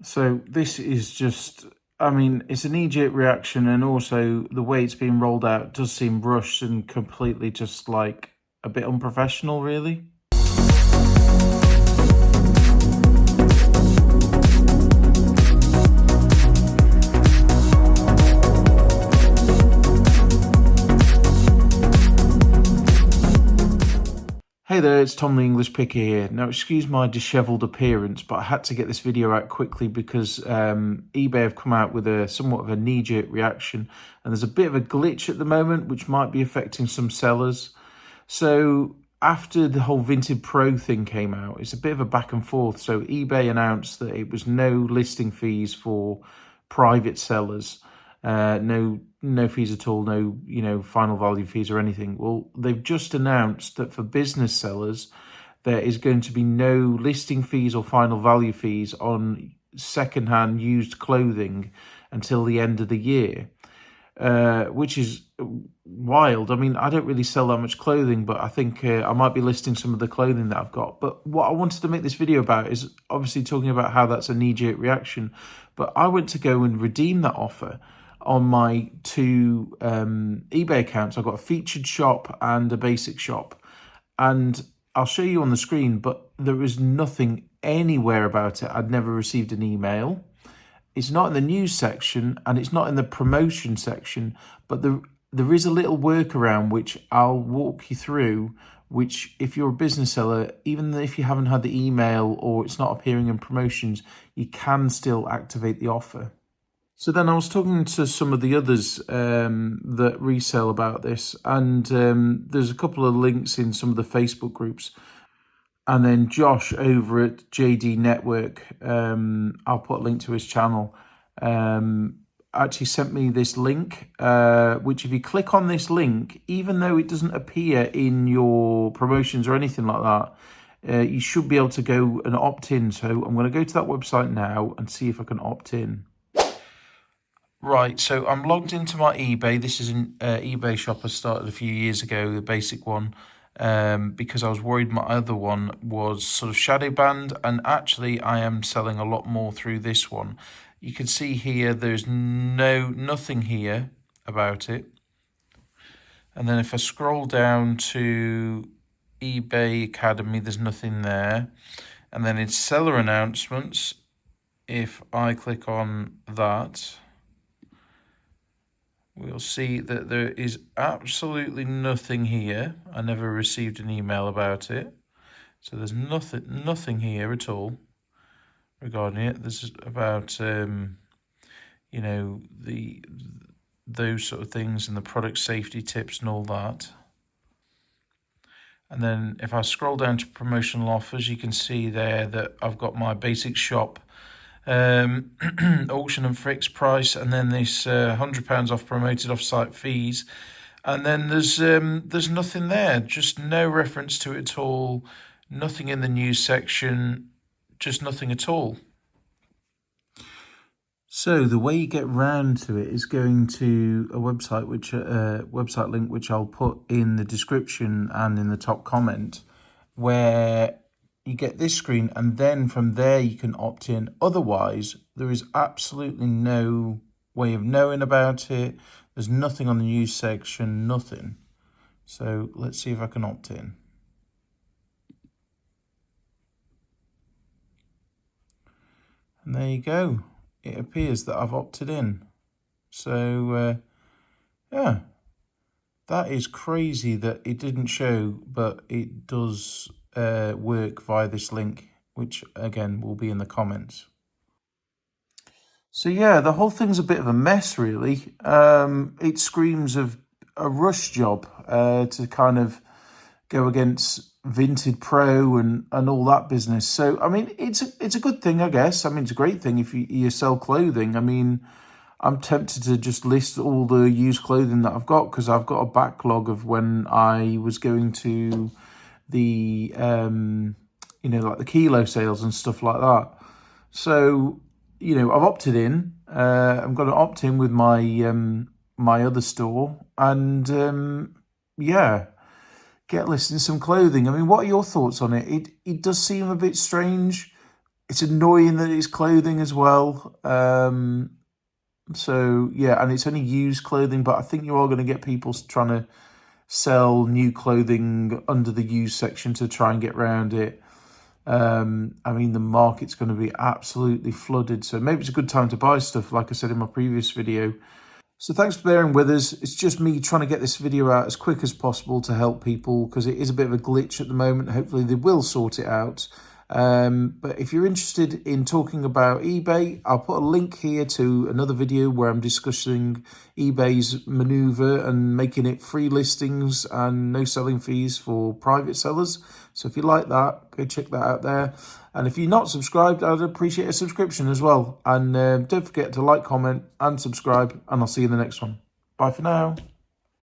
So this is just, I mean, it's a knee-jerk reaction, and also the way it's being rolled out does seem rushed and completely just like a bit unprofessional, really. Hey there, it's Tom the English Picker here. Now, excuse my dishevelled appearance, but I had to get this video out quickly because eBay have come out with a somewhat of a knee-jerk reaction, and there's a bit of a glitch at the moment which might be affecting some sellers. So after the whole Vinted Pro thing came out, it's a bit of a back and forth. So eBay announced that it was no listing fees for private sellers, no fees at all, no final value fees or anything. Well, they've just announced that for business sellers, there is going to be no listing fees or final value fees on secondhand used clothing until the end of the year, which is wild. I mean, I don't really sell that much clothing, but I think I might be listing some of the clothing that I've got. But what I wanted to make this video about is obviously talking about how that's a knee-jerk reaction. But I went to go and redeem that offer on my two eBay accounts. I've got a featured shop and a basic shop. And I'll show you on the screen, but there is nothing anywhere about it. I'd never received an email. It's not in the news section and it's not in the promotion section, but there is a little workaround which I'll walk you through, which if you're a business seller, even if you haven't had the email or it's not appearing in promotions, you can still activate the offer. So then I was talking to some of the others that resell about this, and there's a couple of links in some of the Facebook groups. And then Josh over at JD Network, I'll put a link to his channel, actually sent me this link, which if you click on this link, even though it doesn't appear in your promotions or anything like that, you should be able to go and opt in. So I'm going to go to that website now and see if I can opt in. Right, so I'm logged into my eBay. This is an eBay shop I started a few years ago, the basic one, because I was worried my other one was sort of shadow banned, and actually I am selling a lot more through this one. You can see here there's nothing here about it. And then if I scroll down to eBay Academy, there's nothing there. And then in seller announcements, if I click on that, we'll see that there is absolutely nothing here. I never received an email about it. So there's nothing here at all regarding it. This is about, those sort of things and the product safety tips and all that. And then if I scroll down to promotional offers, you can see there that I've got my basic shop, auction and fixed price, and then this £100 off promoted off-site fees, and then there's nothing there, just no reference to it at all, nothing in the news section, just nothing at all. So the way you get round to it is going to a website website link which I'll put in the description and in the top comment, where you get this screen, and then from there you can opt in. Otherwise, there is absolutely no way of knowing about it. There's nothing on the news section, nothing. So let's see if I can opt in. And there you go. It appears that I've opted in. So, yeah, that is crazy that it didn't show, but it does work via this link, which again will be in the comments. So yeah, the whole thing's a bit of a mess, really. It screams of a rush job to kind of go against Vinted Pro and all that business. So I mean, it's a good thing, I guess. I mean, it's a great thing if you sell clothing. I mean, I'm tempted to just list all the used clothing that I've got, because I've got a backlog of when I was going to the like the kilo sales and stuff like that. So I've opted in. I'm going to opt in with my my other store, and yeah, get listing some clothing. I mean, what are your thoughts on it? It does seem a bit strange. It's annoying that it's clothing as well. So yeah, and it's only used clothing, but I think you are going to get people trying to sell new clothing under the used section to try and get around it. I mean, the market's going to be absolutely flooded, so maybe it's a good time to buy stuff, like I said in my previous video. So thanks for bearing with us. It's just me trying to get this video out as quick as possible to help people, because it is a bit of a glitch at the moment. Hopefully they will sort it out. But if you're interested in talking about eBay, I'll put a link here to another video where I'm discussing eBay's maneuver and making it free listings and no selling fees for private sellers. So if you like that, go check that out there. And if you're not subscribed, I'd appreciate a subscription as well. And don't forget to like, comment and subscribe, and I'll see you in the next one. Bye for now.